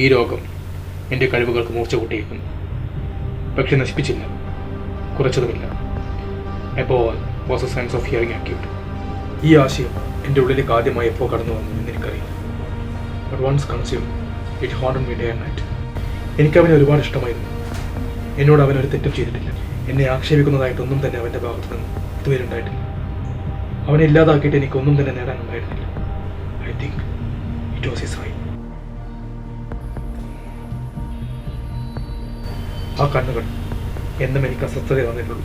ഈ രോഗം എൻ്റെ കഴിവുകൾക്ക് മൂർച്ച കൂട്ടിയിരിക്കുന്നു. പക്ഷെ നശിപ്പിച്ചില്ല, കുറച്ചതുമില്ല. എപ്പോൾ was A sense of hearing acute. ഈ ആശയം എൻ്റെ ഉള്ളിലേക്ക് ആദ്യമായി എപ്പോൾ കടന്നു വന്നു എന്ന് എനിക്കറിയില്ല. But once consume it haunted me day and night. എനിക്കവനെ ഒരുപാട് ഇഷ്ടമായിരുന്നു. എന്നോട് അവനൊരു തെറ്റും ചെയ്തിട്ടില്ല. എന്നെ ആക്ഷേപിക്കുന്നതായിട്ടൊന്നും തന്നെ അവൻ്റെ ഭാഗത്തു നിന്ന് ഇതുവരെ ഉണ്ടായിട്ടില്ല. അവനെ ഇല്ലാതാക്കിയിട്ട് എനിക്കൊന്നും തന്നെ നേടാനുണ്ടായിരുന്നില്ല. I think it was his sign. ആ കണ്ണുകൾ എന്നും എനിക്ക് അസ്വസ്ഥത തന്നിട്ടുള്ളൂ.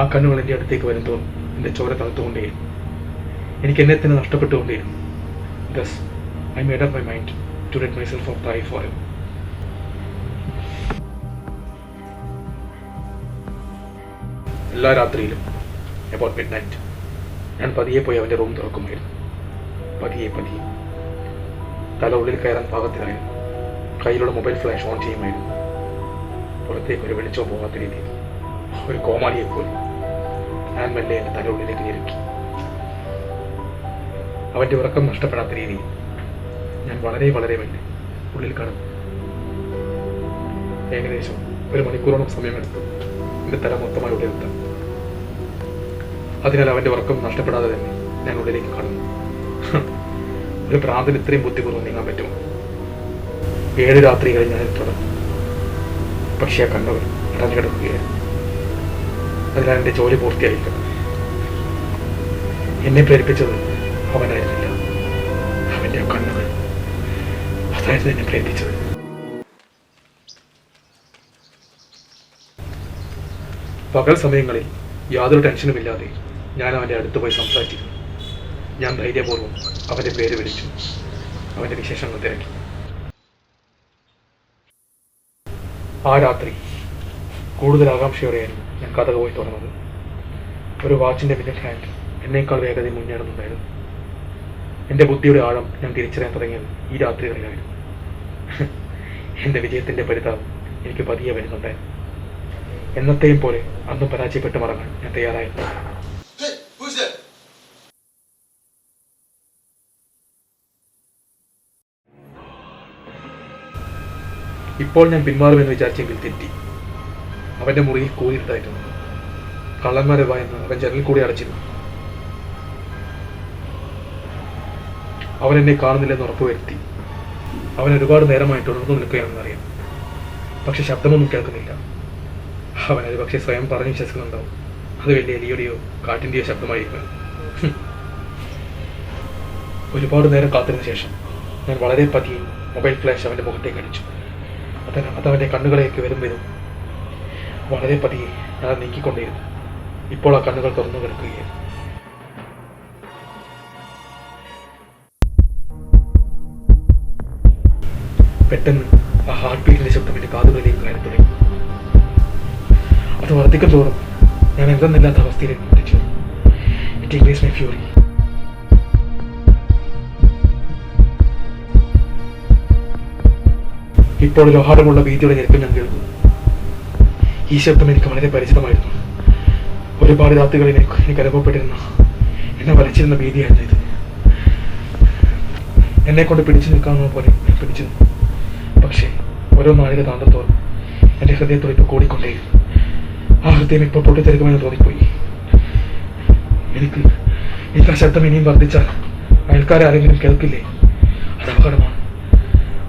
ആ കണ്ണുകൾ എൻ്റെ അടുത്തേക്ക് വരുമ്പോൾ എൻ്റെ ചോര തണുത്തുകൊണ്ടേയിരുന്നു. എനിക്ക് എന്നെ തന്നെ നഷ്ടപ്പെട്ടുകൊണ്ടേയിരുന്നു. Thus, I made up my mind to rid myself of Thai forever. എല്ലാ രാത്രിയിലും about midnight ഞാൻ പതിയെ പോയി അവൻ്റെ റൂം തുറക്കുമായിരുന്നു. പതിയെ തല ഉള്ളിൽ കയറാൻ പാകത്തിലായിരുന്നു. കയ്യിലുള്ള മൊബൈൽ ഫ്ലാഷ് ഓൺ ചെയ്യുമായിരുന്നു. പുറത്തേക്ക് ഒരു വെളിച്ചവും പോകാത്ത രീതിയിൽ ഒരു കോമാളിയെപ്പോലെ ഞാൻ മെല്ലെ എൻ്റെ തല ഉള്ളിലേക്ക് ഞെരുക്കി. അവൻ്റെ ഉറക്കം നഷ്ടപ്പെടാത്ത രീതിയിൽ ഞാൻ വളരെ മെല്ലെ ഉള്ളിൽ കടന്നു. ഏകദേശം ഒരു മണിക്കൂറോളം സമയമെടുത്തു എൻ്റെ തല മൊത്തമായി ഉള്ളിലെത്താൻ. അതിനാൽ അവൻ്റെ ഉറക്കം നഷ്ടപ്പെടാതെ തന്നെ ഞാൻ ഉള്ളിലേക്ക് കടന്നു. ഒരു ഭ്രാന്തന് ഇത്രയും ബുദ്ധിപൂർവ്വം നീങ്ങാൻ പറ്റുമോ? 7 രാത്രികളിൽ ഞാൻ തുടർന്നു. പക്ഷേ ആ കണ്ണുകൾ അടഞ്ഞു കിടക്കുകയായിരുന്നു. അതിനാൽ എൻ്റെ ജോലി പൂർത്തിയായിരിക്കണം. എന്നെ പ്രേരിപ്പിച്ചത് അവനായിരുന്നില്ല, അവൻ്റെ ആ കണ്ണുകൾ. അതായിരുന്നു എന്നെ പ്രേരിപ്പിച്ചത്. പകൽ സമയങ്ങളിൽ യാതൊരു ടെൻഷനുമില്ലാതെ ഞാൻ അവൻ്റെ അടുത്ത് പോയി സംസാരിച്ചിരുന്നു. ഞാൻ ധൈര്യപൂർവ്വം അവൻ്റെ പേര് വിളിച്ചു, അവൻ്റെ വിശേഷങ്ങൾ തിരക്കി. ആ രാത്രി കൂടുതൽ ആകാംക്ഷയോടെയായിരുന്നു ഞാൻ കഥ പോയി തുറന്നത്. ഒരു വാച്ചിൻ്റെ മിന്നറ്റ് ഹാൻഡ് എന്നേക്കാൾ വേഗതയിൽ മുന്നേറുന്നുണ്ടായിരുന്നു. എൻ്റെ ബുദ്ധിയുടെ ആഴം ഞാൻ തിരിച്ചറിയാൻ തുടങ്ങിയത് ഈ രാത്രികളിലായിരുന്നു. എൻ്റെ വിജയത്തിൻ്റെ പരിതാപം എനിക്ക് പതിയെ വരുന്നുണ്ടായിരുന്നു. എന്നത്തെയും പോലെ അന്ന് പരാജയപ്പെട്ട് മറങ്ങാൻ ഞാൻ തയ്യാറായിരുന്നു. ഇപ്പോൾ ഞാൻ പിന്മാറുമെന്ന് വിചാരിച്ചെങ്കിൽ തെറ്റി. അവൻ്റെ മുറിയിൽ കൂരിട്ടായിരുന്നു. കള്ളന്മാരെ വായന്ന് അവൻ ജനൽ കൂടി അടച്ചിരുന്നു. അവൻ എന്നെ കാണുന്നില്ലെന്ന് ഉറപ്പുവരുത്തി. അവൻ ഒരുപാട് നേരമായിട്ട് ഉണർന്നു നിൽക്കുകയാണെന്നറിയാം. പക്ഷെ ശബ്ദമൊന്നും കേൾക്കുന്നില്ല. അവൻ അത് പക്ഷെ സ്വയം പറഞ്ഞ് വിശ്വസിക്കുന്നുണ്ടാവും. അത് വലിയ എലിയുടെയോ കാറ്റിൻ്റെയോ ശബ്ദമായിരിക്കും. ഒരുപാട് നേരം കാത്തിരുന്ന ശേഷം ഞാൻ വളരെ പതിയെ മൊബൈൽ ഫ്ലാഷ് അവൻ്റെ മുഖത്തേക്ക് അടിച്ചു. അതവൻ്റെ കണ്ണുകളേക്ക് വരുമ്പോഴും വളരെ പതിയെ ഞാൻ നീക്കിക്കൊണ്ടേയിരുന്നു. ഇപ്പോൾ ആ കണ്ണുകൾ തുറന്നു കിടക്കുകയായിരുന്നു. പെട്ടെന്ന് ആ ഹാർട്ട് ബീറ്റിന്റെ ശബ്ദം എൻ്റെ കാതുകളിലേക്ക് കയറി തുടങ്ങി. അത് വർദ്ധിക്കും തോറും ഞാൻ എന്തെന്നില്ലാത്ത അവസ്ഥയിലേക്ക് എത്തിച്ചു. It increase my fury. ഇപ്പോൾ ലോഹാടമുള്ള ഭീതിയുടെ ഞെരുക്കം ഞാൻ കേൾക്കുന്നു. ഈ ശബ്ദം എനിക്ക് വളരെ പരിചിതമായിരുന്നു. ഒരുപാട് രാത്രികളിൽ എനിക്ക് അനുഭവപ്പെട്ടിരുന്ന എന്നെ വലിച്ചിരുന്ന ഭീതിയായിരുന്നു ഇത്. എന്നെ കൊണ്ട് പിടിച്ചു നിൽക്കാവുന്ന പോലെ പിടിച്ചു നിന്നു. പക്ഷേ ഓരോ നാഴിക താണ്ടത്തോറും എൻ്റെ ഹൃദയത്തുടിപ്പ് കൂടിക്കൊണ്ടേയിരുന്നു. ആ ഹൃദയം ഇപ്പോൾ പൊട്ടിത്തെറിക്കുമെന്ന് തോന്നിപ്പോയി. എനിക്ക് ആ ശബ്ദം ഇനിയും വർദ്ധിച്ചാൽ അയൽക്കാരെ ആരെങ്കിലും കേൾക്കില്ലേ? അത് അപകടമാണ്.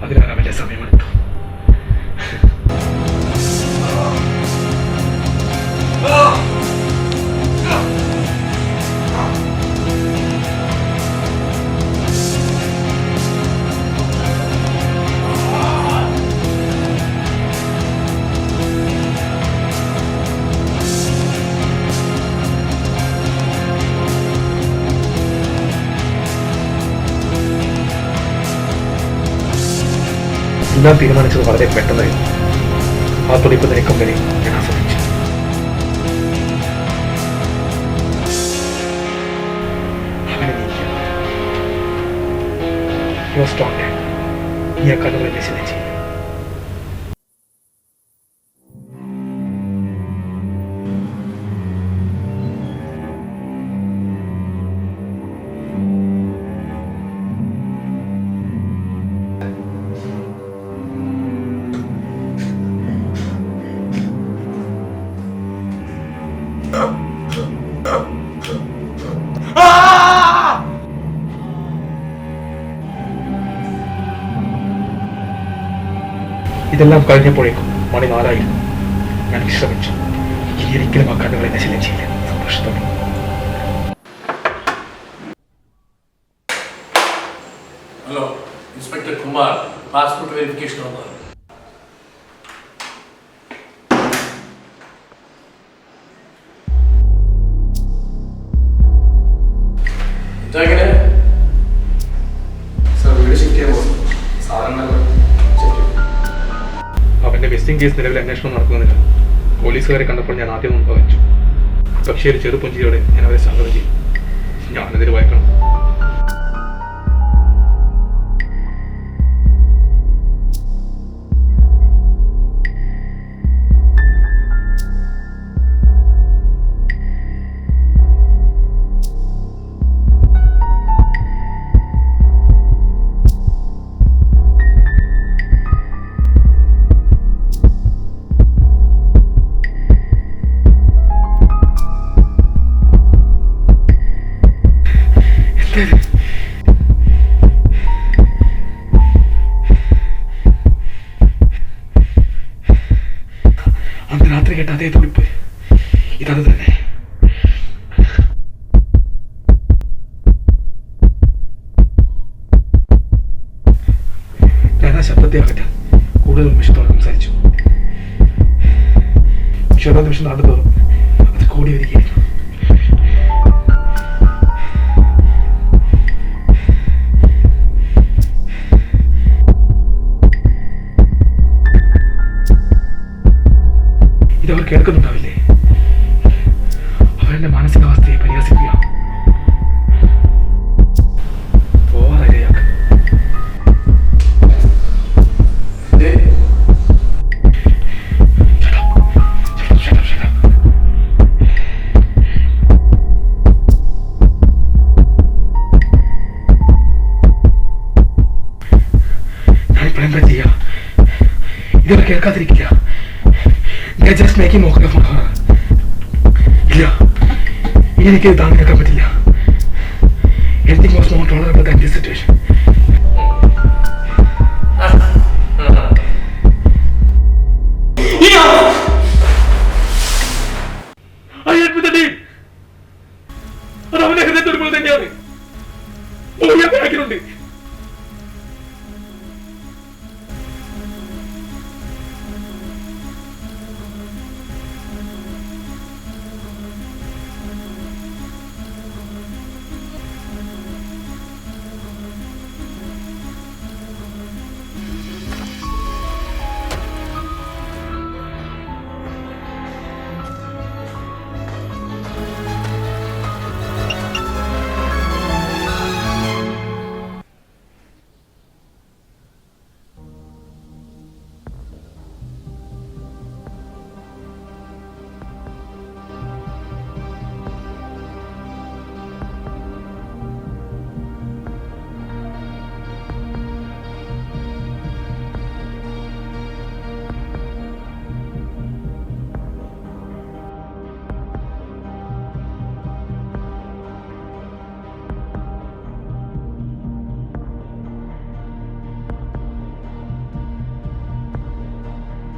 അതിനാൽ അവൻ്റെ സമയമെടുത്തു. എല്ലാം തീരുമാനിച്ചത് വളരെ പെട്ടെന്നായിരുന്നു. ആ തുടിപ്പ് നീക്കം വരെ ഞാൻ ആസ്വദിച്ചു. You are strong. ഈ ആ കഥകൾ എന്നെ ശല്യം ചെയ്യില്ല. ഇതെല്ലാം കഴിഞ്ഞപ്പോഴേക്കും മണി 4 ഞാൻ വിശ്രമിച്ചു. ഇനി ഒരിക്കലും ആ കഥകൾ എന്നെ ശല്യം ചെയ്യില്ല. സന്തോഷത്തോടെ. Hello, inspector Kumar, passport verification വന്നത്. എങ്ങനെ സാർ വീട് ഷിഫ്റ്റ് ചെയ്യാൻ പോകുന്നു. സാധനങ്ങളെല്ലാം അവന്റെ മിസ്സിംഗ് കേസ് നിലവിൽ അന്വേഷണം നടക്കുന്നില്ല. പോലീസുകാരെ കണ്ടപ്പോൾ ഞാൻ ആദ്യം മുമ്പ് വെച്ചു. പക്ഷേ ഒരു ചെറുപുഞ്ചിയോടെ ഞാൻ അവരെ സ്വാഗതം ചെയ്തു. ഞാനെതിരെ വായിക്കണം. അന്ന് രാത്രി കേട്ട അതേ തുടിപ്പ് ഇതത് തന്നെ. ഞാൻ ആ ശബ്ദത്തെ അകറ്റാൻ കൂടുതൽ നിമിഷത്തോടെ സംസാരിച്ചു. പക്ഷേ ഓരോ നിമിഷം നടന്നതോറും അത് കൂടി വരികയായിരുന്നു. ഇതവർ കേൾക്കുന്നുണ്ടാവില്ലേ? അവരുടെ മാനസികാവസ്ഥയെ പരിഹസിക്കുക. ഞാനിപ്പോൾ എന്താ ചെയ്യാ? ഇതവർ കേൾക്കാതിരിക്കില്ല. They're just making mockery of her. ഇല്ല, എനിക്കിത് താങ്ങാൻ കേൾക്കാൻ പറ്റില്ല. Anything was not tolerable than this situation. I admit the deed. അത് അവനെ ഹൃദയത്തോട് പോലെ തന്നെയാണ്. ഓ, ഞാൻ ബാക്കിലുണ്ട്.